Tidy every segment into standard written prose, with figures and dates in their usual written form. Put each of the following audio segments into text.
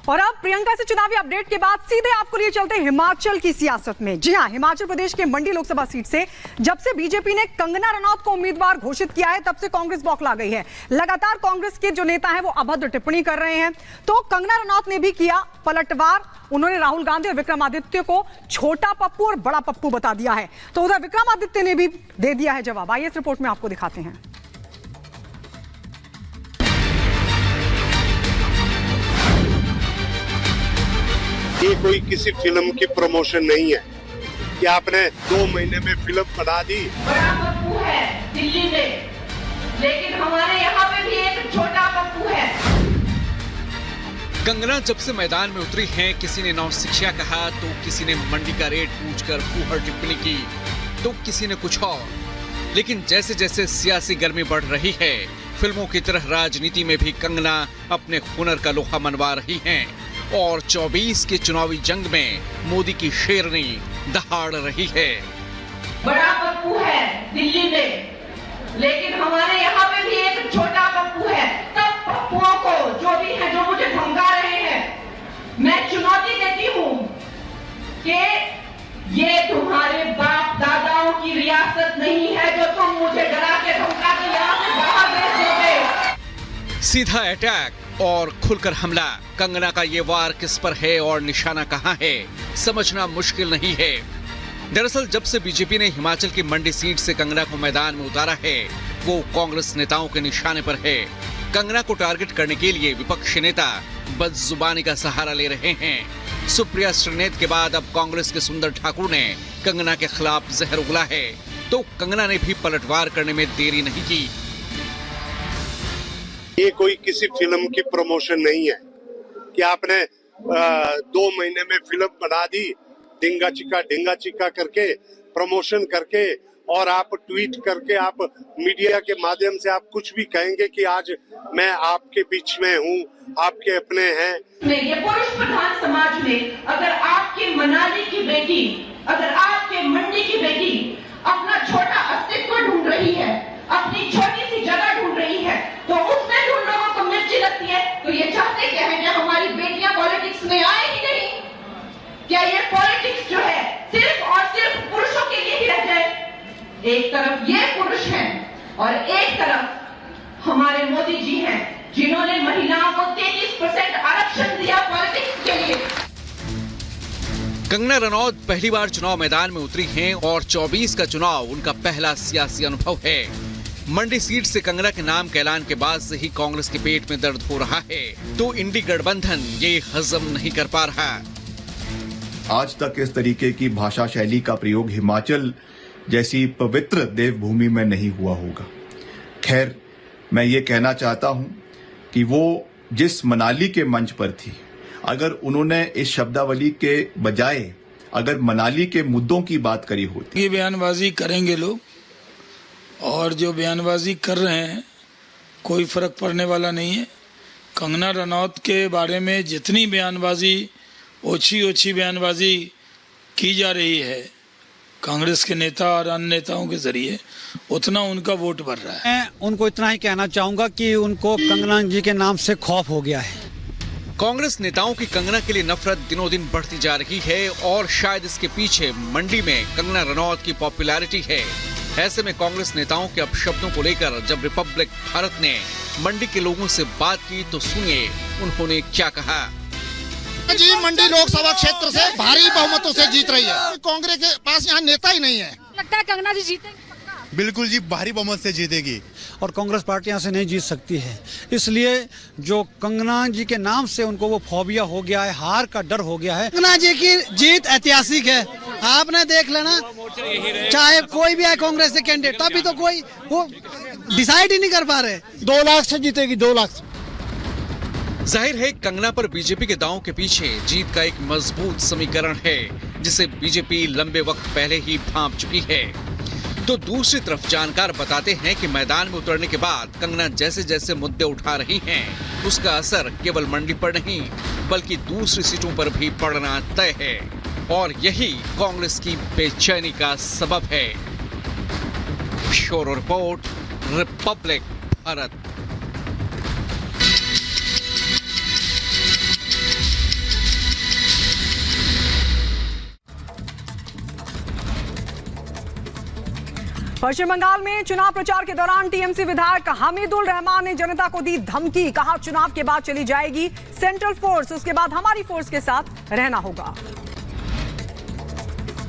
और अब प्रियंका से चुनावी अपडेट के बाद सीधे आपको लिए चलते हैं हिमाचल की सियासत में। जी हां, हिमाचल प्रदेश के मंडी लोकसभा सीट से जब से बीजेपी ने कंगना रनौत को उम्मीदवार घोषित किया है, तब से कांग्रेस बौखला गई है। लगातार कांग्रेस के जो नेता हैं वो अभद्र टिप्पणी कर रहे हैं। तो कंगना रनौत ने भी किया पलटवार। उन्होंने राहुल गांधी और विक्रमादित्य को छोटा पप्पू और बड़ा पप्पू बता दिया है। तो उधर विक्रमादित्य ने भी दे दिया है जवाब। आइए इस रिपोर्ट में आपको दिखाते हैं। ये कोई किसी फिल्म की प्रमोशन नहीं है कि आपने 2 महीने में फिल्म बना दी। बड़ा पप्पू है दिल्ली में, लेकिन हमारे यहाँ पे भी एक छोटा पप्पू है। कंगना जब से मैदान में उतरी हैं, किसी ने नौशिक्षा कहा तो किसी ने मंडी का रेट पूछकर फूहड़ टिप्पणी की तो किसी ने कुछ और। लेकिन जैसे जैसे सियासी गर्मी बढ़ रही है, फिल्मों की तरह राजनीति में भी कंगना अपने हुनर का लोहा मनवा रही हैं और 24 के चुनावी जंग में मोदी की शेरनी दहाड़ रही है। बड़ा पप्पू है दिल्ली में, लेकिन हमारे यहाँ पे भी एक छोटा पप्पू है। सब पप्पुओं को जो भी है, जो मुझे धमका रहे हैं, मैं चुनौती देती हूँ कि ये तुम्हारे बाप दादाओं की रियासत नहीं है जो तुम मुझे डरा के धमका के यहाँ से बाहर भेज दोगे। सीधा अटैक और खुलकर हमला। कंगना का ये वार किस पर है और निशाना कहां है, समझना मुश्किल नहीं है। दरअसल जब से बीजेपी ने हिमाचल की मंडी सीट से कंगना को मैदान में उतारा है, वो कांग्रेस नेताओं के निशाने पर है। कंगना को टारगेट करने के लिए विपक्षी नेता बदजुबानी का सहारा ले रहे हैं। सुप्रिया श्रीनेत के बाद अब कांग्रेस के सुंदर ठाकुर ने कंगना के खिलाफ जहर उगला है, तो कंगना ने भी पलटवार करने में देरी नहीं की। ये कोई किसी फिल्म की प्रमोशन नहीं है कि आपने 2 महीने में फिल्म बना दी, ढिंगा चिक्का करके, प्रमोशन करके, और आप ट्वीट करके, आप मीडिया के माध्यम से आप कुछ भी कहेंगे कि आज मैं आपके बीच में हूँ, आपके अपने हैं। ये पुरुष प्रधान समाज में अगर आपके मनाली की बेटी, अगर आपके मंडी की बेटी अपना छोटा अस्तित्व ढूंढ रही है, अपनी छोटी सी जगह ढूंढ रही है, तो उसमें जो लोगों को मिर्ची लगती है, तो ये चाहते क्या है कि हमारी बेटियां पॉलिटिक्स में आए ही नहीं? क्या ये पॉलिटिक्स जो है सिर्फ और सिर्फ पुरुषों के लिए ही रह जाए? एक तरफ ये पुरुष हैं और एक तरफ हमारे मोदी जी हैं, जिन्होंने महिलाओं को 33% आरक्षण दिया पॉलिटिक्स के लिए। कंगना रनौत पहली बार चुनाव मैदान में उतरी हैं और 24 का चुनाव उनका पहला सियासी अनुभव है। मंडी सीट से कंगना के नाम के ऐलान के बाद से ही कांग्रेस के पेट में दर्द हो रहा है, तो इंडी गठबंधन ये हजम नहीं कर पा रहा। आज तक इस तरीके की भाषा शैली का प्रयोग हिमाचल जैसी पवित्र देवभूमि में नहीं हुआ होगा। खैर, मैं ये कहना चाहता हूं कि वो जिस मनाली के मंच पर थी, अगर उन्होंने इस शब्दावली के बजाय अगर मनाली के मुद्दों की बात करी होती। ये बयानबाजी करेंगे लोग, और जो बयानबाजी कर रहे हैं कोई फर्क पड़ने वाला नहीं है। कंगना रनौत के बारे में जितनी बयानबाजी, ओछी बयानबाजी की जा रही है कांग्रेस के नेता और अन्य नेताओं के जरिए, उतना उनका वोट बढ़ रहा है। मैं उनको इतना ही कहना चाहूंगा कि उनको कंगना जी के नाम से खौफ हो गया है। कांग्रेस नेताओं की कंगना के लिए नफरत दिनों दिन बढ़ती जा रही है और शायद इसके पीछे मंडी में कंगना रनौत की पॉपुलैरिटी है। ऐसे में कांग्रेस नेताओं के अपशब्दों को लेकर जब रिपब्लिक भारत ने मंडी के लोगों से बात की, तो सुनिए उन्होंने क्या कहा। जी, मंडी लोकसभा क्षेत्र से भारी बहुमतों से जीत रही है। कांग्रेस के पास यहाँ नेता ही नहीं है। लगता है कंगना जी जीतेंगी? बिल्कुल जी, भारी बहुमत से जीतेगी। और कांग्रेस पार्टी यहाँ से नहीं जीत सकती है। इसलिए जो कंगना जी के नाम से उनको वो फोबिया हो गया है, हार का डर हो गया है। कंगना जी की जीत ऐतिहासिक है, आपने देख लेना। चाहे कोई भी आए कांग्रेस से कैंडिडेट, तभी तो कोई वो डिसाइड ही नहीं कर पा रहे। 2 लाख से जीतेगी, 2 लाख। जाहिर है कंगना पर बीजेपी के दांव के पीछे जीत का एक मजबूत समीकरण है, जिसे बीजेपी लंबे वक्त पहले ही भांप चुकी है। तो दूसरी तरफ जानकार बताते हैं कि मैदान में उतरने के बाद कंगना जैसे जैसे मुद्दे उठा रही हैं, उसका असर केवल मंडी पर नहीं बल्कि दूसरी सीटों पर भी पड़ना तय है, और यही कांग्रेस की बेचैनी का सबब है। Bureau report, republic Bharat. Paschim Bangal में चुनाव प्रचार के दौरान टीएमसी विधायक हामिदुल रहमान ने जनता को दी धमकी। कहा चुनाव के बाद चली जाएगी सेंट्रल फोर्स, उसके बाद हमारी फोर्स के साथ रहना होगा।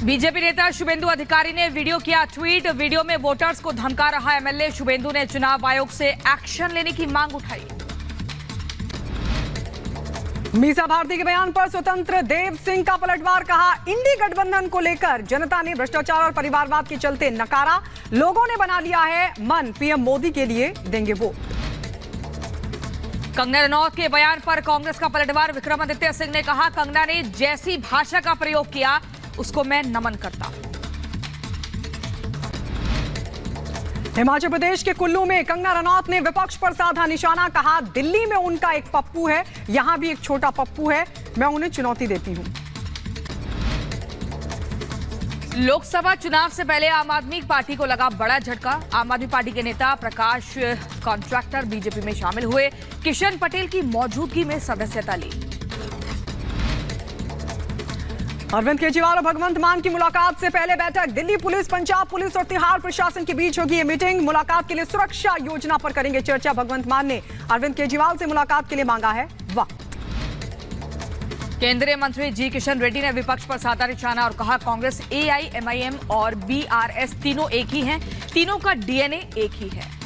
बीजेपी नेता शुभेंदु अधिकारी ने वीडियो किया ट्वीट। वीडियो में वोटर्स को धमका रहा एमएलए शुभेंदु ने चुनाव आयोग से एक्शन लेने की मांग उठाई। मीसा भारती के बयान पर स्वतंत्र देव सिंह का पलटवार। कहा इंडी गठबंधन को लेकर जनता ने भ्रष्टाचार और परिवारवाद के चलते नकारा, लोगों ने बना लिया है मन, पीएम मोदी के लिए देंगे वोट। कंगना रनौत के बयान पर कांग्रेस का पलटवार। विक्रमादित्य सिंह ने कहा कंगना ने जैसी भाषा का प्रयोग किया उसको मैं नमन करता। हिमाचल प्रदेश के कुल्लू में कंगना रनौत ने विपक्ष पर साधा निशाना। कहा दिल्ली में उनका एक पप्पू है, यहां भी एक छोटा पप्पू है, मैं उन्हें चुनौती देती हूं। लोकसभा चुनाव से पहले आम आदमी पार्टी को लगा बड़ा झटका। आम आदमी पार्टी के नेता प्रकाश कॉन्ट्रैक्टर बीजेपी में शामिल हुए। किशन पटेल की मौजूदगी में सदस्यता ली। अरविंद केजरीवाल और भगवंत मान की मुलाकात से पहले बैठक। दिल्ली पुलिस, पंजाब पुलिस और तिहाड़ प्रशासन के बीच होगी ये मीटिंग। मुलाकात के लिए सुरक्षा योजना पर करेंगे चर्चा। भगवंत मान ने अरविंद केजरीवाल से मुलाकात के लिए मांगा है वक्त। केंद्रीय मंत्री जी किशन रेड्डी ने विपक्ष पर साधा निशाना और कहा कांग्रेस, एआईएमआईएम और बीआरएस तीनों एक ही हैं, तीनों का डीएनए एक ही है।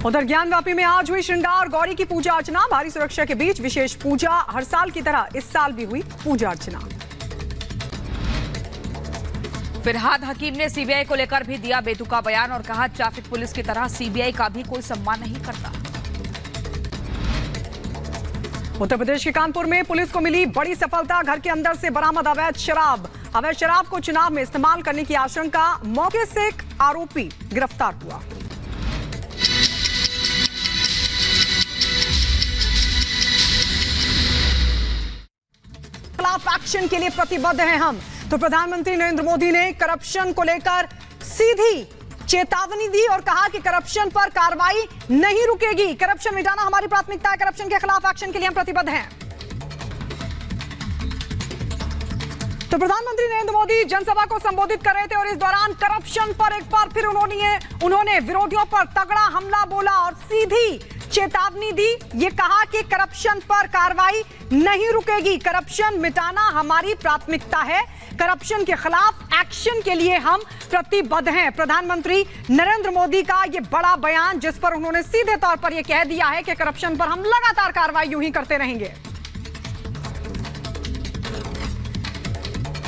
उधर ज्ञानवापी में आज हुई श्रृंगार गौरी की पूजा अर्चना। भारी सुरक्षा के बीच विशेष पूजा। हर साल की तरह इस साल भी हुई पूजा अर्चना। फिरहाद हकीम ने सीबीआई को लेकर भी दिया बेतुका बयान और कहा ट्रैफिक पुलिस की तरह सीबीआई का भी कोई सम्मान नहीं करता। उत्तर प्रदेश के कानपुर में पुलिस को मिली बड़ी सफलता। घर के अंदर से बरामद अवैध शराब। अवैध शराब को चुनाव में इस्तेमाल करने की आशंका। मौके से एक आरोपी गिरफ्तार हुआ। खिलाफ एक्शन के लिए प्रतिबद्ध हैं हम। तो प्रधानमंत्री नरेंद्र मोदी ने करप्शन को लेकर सीधी चेतावनी दी और कहा कि करप्शन पर कार्रवाई नहीं रुकेगी। करप्शन मिटाना हमारी प्राथमिकता है। करप्शन के खिलाफ एक्शन के लिए हम प्रतिबद्ध हैं। तो प्रधानमंत्री नरेंद्र मोदी जनसभा को संबोधित कर रहे थे और इस दौरान करप्शन पर एक बार फिर उन्होंने विरोधियों पर तगड़ा हमला बोला और सीधी चेतावनी दी। ये कहा कि करप्शन पर कार्रवाई नहीं रुकेगी। करप्शन मिटाना हमारी प्राथमिकता है। करप्शन के खिलाफ एक्शन के लिए हम प्रतिबद्ध हैं। प्रधानमंत्री नरेंद्र मोदी का ये बड़ा बयान, जिस पर उन्होंने सीधे तौर पर यह कह दिया है कि करप्शन पर हम लगातार कार्रवाई यूं ही करते रहेंगे।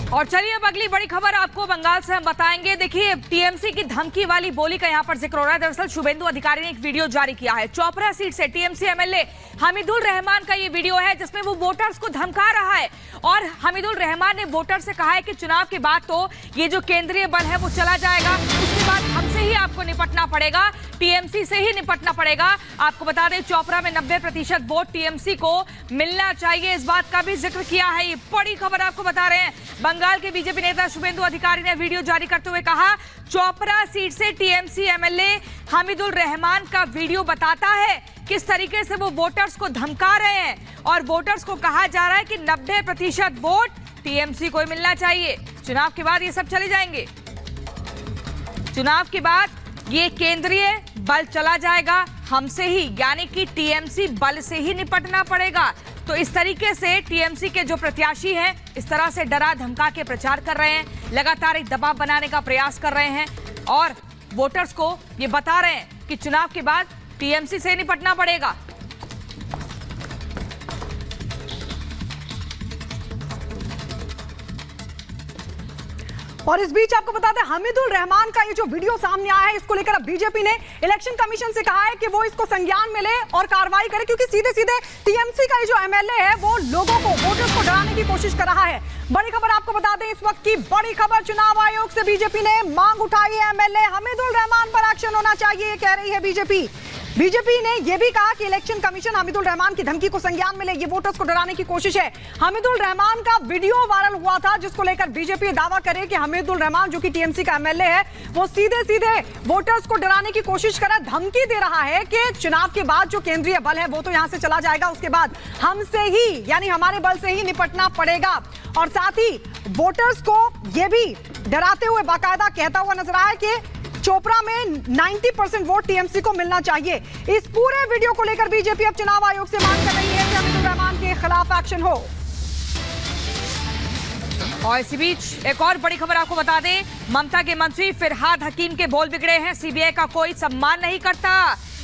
और चलिए अब अगली बड़ी खबर आपको बंगाल से हम बताएंगे। देखिए टीएमसी की धमकी वाली बोली का यहां पर जिक्र हो रहा है। दरअसल शुभेंदु अधिकारी ने एक वीडियो जारी किया है। चोपड़ा सीट से टीएमसी एमएलए हामिदुल रहमान का ये वीडियो है जिसमें वो वोटर्स को धमका रहा है और हामिदुल रहमान ने वोटर से कहा है कि चुनाव के बाद तो ये जो केंद्रीय बल है वो चला जाएगा, उसके बाद हमसे ही आपको निपटना पड़ेगा, टीएमसी से ही निपटना पड़ेगा। आपको बता दें चोपड़ा में 90% वोट टीएमसी को मिलना चाहिए, इस बात का भी जिक्र किया है। ये बड़ी खबर आपको बता रहे हैं। बंगाल के बीजेपी नेता शुभेंदु अधिकारी ने वीडियो जारी करते हुए कहा चोपड़ा सीट से टीएमसी एमएलए हामिदुल रहमान का वीडियो बताता है किस तरीके से वो वोटर्स को धमका रहे हैं और वोटर्स को कहा जा रहा है कि 90% वोट टीएमसी को ही मिलना चाहिए। चुनाव के बाद ये सब चले जाएंगे, चुनाव के बाद ये केंद्रीय बल चला जाएगा, हमसे ही यानी कि टीएमसी बल से ही निपटना पड़ेगा। तो इस तरीके से टीएमसी के जो प्रत्याशी हैं इस तरह से डरा धमका के प्रचार कर रहे हैं, लगातार एक दबाव बनाने का प्रयास कर रहे हैं और वोटर्स को ये बता रहे हैं कि चुनाव के बाद टीएमसी से निपटना पड़ेगा। और इस बीच आपको बता दें हामिदुल रहमान का ये जो वीडियो सामने आया है, इसको लेकर अब बीजेपी ने इलेक्शन कमीशन से कहा है कि वो इसको संज्ञान में ले और कार्रवाई करे, क्योंकि सीधे सीधे टीएमसी का ये जो एमएलए है वो लोगों को, वोटर्स को डराने की कोशिश कर रहा है। बड़ी खबर आपको बता दें, इस वक्त की बड़ी खबर, चुनाव आयोग से बीजेपी ने मांग उठाई है। एमएलए हामिदुल रहमान पर एक्शन होना चाहिए, कह रही है बीजेपी। बीजेपी ने यह भी कहा कि इलेक्शन कमीशन हामिदुल रहमान की धमकी को संज्ञान में ले, ये वोटर्स को डराने की कोशिश है। हामिदुल रहमान का वीडियो वायरल हुआ था जिसको लेकर बीजेपी दावा करे कि हामिदुल रहमान जो कि टीएमसी का एमएलए है वो सीधे सीधे वोटर्स को डराने की कोशिश कर रहा है, धमकी दे रहा है कि चुनाव के बाद जो केंद्रीय बल है वो तो यहां से चला जाएगा, उसके बाद हमसे ही यानी हमारे बल से ही निपटना पड़ेगा। और साथ ही वोटर्स को यह भी डराते हुए बाकायदा कहता हुआ नजर आया कि चोपड़ा में 90% वोट टीएमसी को मिलना चाहिए। इस पूरे वीडियो को लेकर बीजेपी अब चुनाव आयोग से मांग कर रही है कि हमीदुर रहमान के खिलाफ एक्शन हो। और इसी बीच एक और बड़ी खबर आपको बता दें, ममता के मंत्री फिरहाद हकीम के बोल बिगड़े हैं। सीबीआई का कोई सम्मान नहीं करता,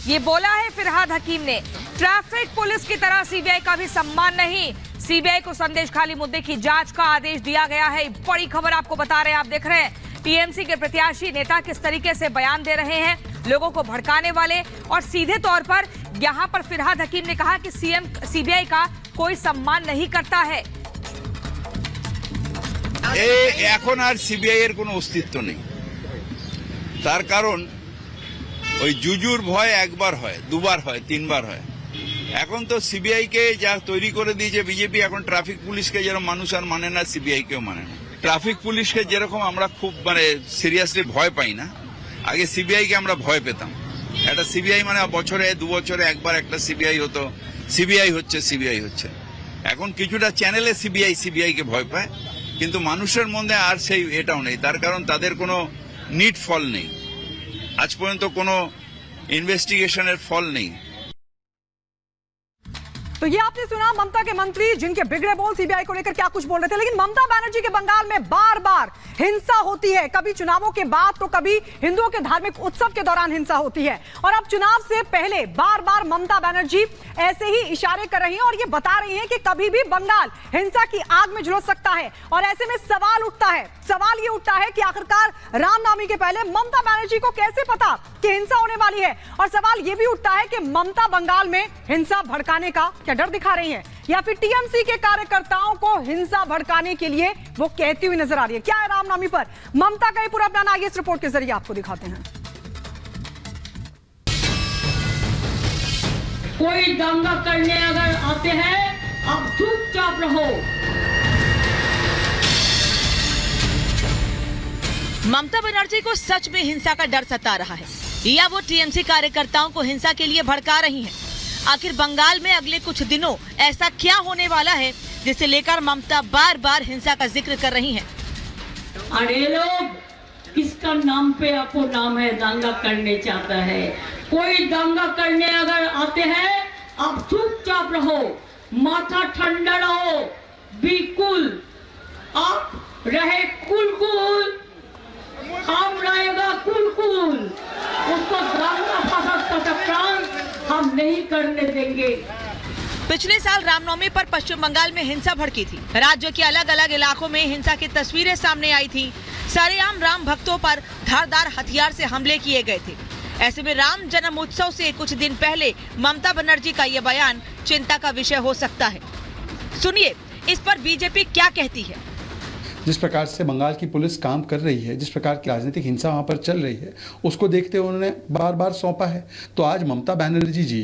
ये बोला है फिरहाद हकीम ने। ट्रैफिक पुलिस की तरह सीबीआई का भी सम्मान नहीं। सीबीआई को संदेश खाली मुद्दे की जांच का आदेश दिया गया है। बड़ी खबर आपको बता रहे हैं, आप देख रहे हैं टीएमसी के प्रत्याशी नेता किस तरीके से बयान दे रहे हैं, लोगों को भड़काने वाले। और सीधे तौर पर यहां पर फिरहाद हकीम ने कहा कि सीबीआई का कोई सम्मान नहीं करता है। এখন আর সিবিআই এর কোনো অস্তিত্ব নেই, তার কারণ ওই জুজুর ভয় একবার হয়, দুবার হয়, তিনবার হয়। এখন তো সিবিআই কে যা তৈরি করে দিয়েছে বিজেপি, এখন ট্রাফিক পুলিশকে যেরকম মানুষ আর মানে না, সিবিআই কেও মানে না। ট্রাফিক পুলিশকে যেরকম আমরা খুব সিরিয়াসলি ভয় পাই না, আগে সিবিআই কে আমরা ভয় পেতাম। একটা সিবিআই মানে বছরে 2 বছরে একবার একটা সিবিআই হতো, সিবিআই হচ্ছে। এখন কিছুটা চ্যানেলে সিবিআই কে ভয় পায়, কিন্তু মানুষের মধ্যে আর সেই এটাও নেই। তার কারণ তাদের কোনো নিট ফল নেই, আজ পর্যন্ত কোনো ইনভেস্টিগেশনের ফল নেই। तो ये आपने सुना ममता के मंत्री जिनके बिगड़े बोल सीबीआई को लेकर क्या कुछ बोल रहे थे। लेकिन ममता बनर्जी के बंगाल में बार बार हिंसा होती है, कभी चुनावों के बाद तो कभी हिंदुओं के धार्मिक उत्सव के दौरान हिंसा होती है। और अब चुनाव से पहले बार बार ममता बनर्जी ऐसे ही इशारे कर रही हैं और ये बता रही हैं कि कभी भी बंगाल हिंसा की आग में झुलस सकता है। और ऐसे में सवाल ये उठता है कि आखिरकार रामनवमी के पहले ममता बनर्जी को कैसे पता कि हिंसा होने वाली है। और सवाल ये भी उठता है कि ममता बंगाल में हिंसा भड़काने का क्या डर दिखा रही हैं, या फिर टीएमसी के कार्यकर्ताओं को हिंसा भड़काने के लिए वो कहती हुई नजर आ रही है। क्या है रामनवमी पर ममता का ये पूरा प्लान, आइए इस रिपोर्ट के जरिए आपको दिखाते हैं। कोई दंगा करने अगर आते हैं, आप चुपचाप रहो। ममता बनर्जी को सच में हिंसा का डर सता रहा है, या वो टीएमसी कार्यकर्ताओं को हिंसा के लिए भड़का रही हैं? आखिर बंगाल में अगले कुछ दिनों ऐसा क्या होने वाला है जिसे लेकर ममता बार बार हिंसा का जिक्र कर रही हैं? अरे लोग, किसका नाम पे आपको नाम है दंगा करने चाहता है? कोई दंगा करने अगर आते हैं, आप चुपचाप रहो, माथा ठंडा रहो, बिल्कुल आप रहे कुल, हम रहेगा कुल। उसको दंगा फसाद का टकराव हम नहीं करने देंगे। पिछले साल रामनवमी पर पश्चिम बंगाल में हिंसा भड़की थी। राज्य के अलग अलग इलाकों में हिंसा की तस्वीरें सामने आई थी। सरेआम राम भक्तों पर धारदार हथियार से हमले किए गए थे। ऐसे में राम जन्म उत्सव से कुछ दिन पहले ममता बनर्जी का ये बयान चिंता का विषय हो सकता है। सुनिए इस पर बीजेपी क्या कहती है। जिस प्रकार से बंगाल की पुलिस काम कर रही है, जिस प्रकार की राजनीतिक हिंसा वहाँ पर चल रही है, उसको देखते हुए उन्होंने बार बार सौंपा है। तो आज ममता बनर्जी जी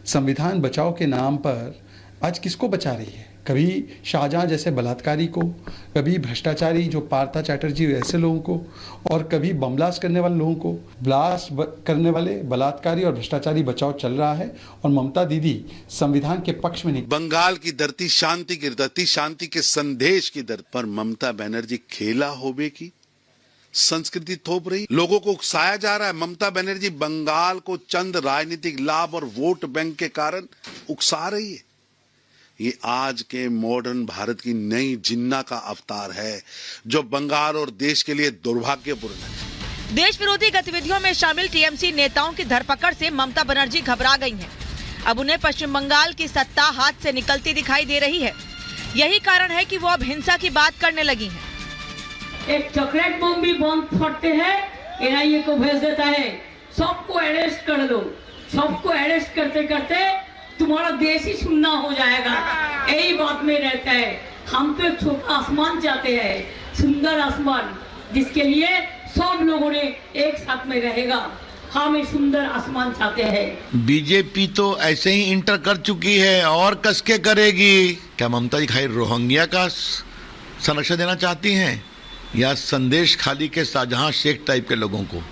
संविधान बचाओ के नाम पर आज किसको बचा रही है? कभी शाहजहां जैसे बलात्कारी को, कभी भ्रष्टाचारी जो पार्था चैटर्जी ऐसे लोगों को, और कभी बम ब्लास्ट करने वाले लोगों को। ब्लास्ट करने वाले बलात्कारी और भ्रष्टाचारी बचाओ चल रहा है और ममता दीदी संविधान के पक्ष में नहीं। बंगाल की धरती शांति की धरती, शांति के संदेश की धरती पर ममता बनर्जी खेला होबे की संस्कृति थोप रही, लोगों को उकसाया जा रहा है। ममता बनर्जी बंगाल को चंद राजनीतिक लाभ और वोट बैंक के कारण उकसा रही है। ये आज के मॉडर्न भारत की नई जिन्ना का अवतार है जो बंगाल और देश के लिए दुर्भाग्यपूर्ण है। देश विरोधी गतिविधियों में शामिल टीएमसी नेताओं की धरपकड़ से ममता बनर्जी घबरा गई हैं। अब उन्हें पश्चिम बंगाल की सत्ता हाथ से निकलती दिखाई दे रही है। यही कारण है कि वो अब हिंसा की बात करने लगी हैं। एक चॉकलेट बम भी बम फटते हैं, एनआईए को भेज देता है, सबको अरेस्ट कर लो। सबको अरेस्ट करते करते तुम्हारा देश ही सुनना हो जाएगा। यही बात में रहता है। हम तो एक छोटा आसमान चाहते हैं, सुंदर आसमान, जिसके लिए सब लोगों ने एक साथ में रहेगा। हम एक सुंदर आसमान चाहते हैं। बीजेपी तो ऐसे ही इंटर कर चुकी है और कसके करेगी। क्या ममता जी खाली रोहिंग्या का संरक्षण देना चाहती हैं, या संदेश खाली के शाहजहां शेख टाइप के लोगों को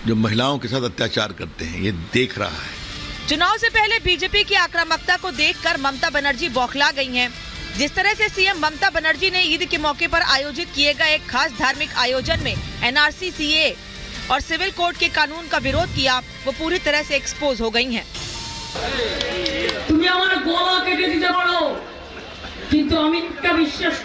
जो महिलाओं के साथ अत्याचार करते हैं? ये देख रहा है। चुनाव से पहले बीजेपी की आक्रामकता को देखकर ममता बनर्जी बौखला गई हैं। जिस तरह से सीएम ममता बनर्जी ने ईद के मौके पर आयोजित किए गए एक खास धार्मिक आयोजन में एनआरसी, सीए और सिविल कोड के कानून का विरोध किया, वो पूरी तरह से एक्सपोज हो गई हैं। তুমি আমার গলা কেটে দিতে পারো, কিন্তু আমি একটা বিশ্বাস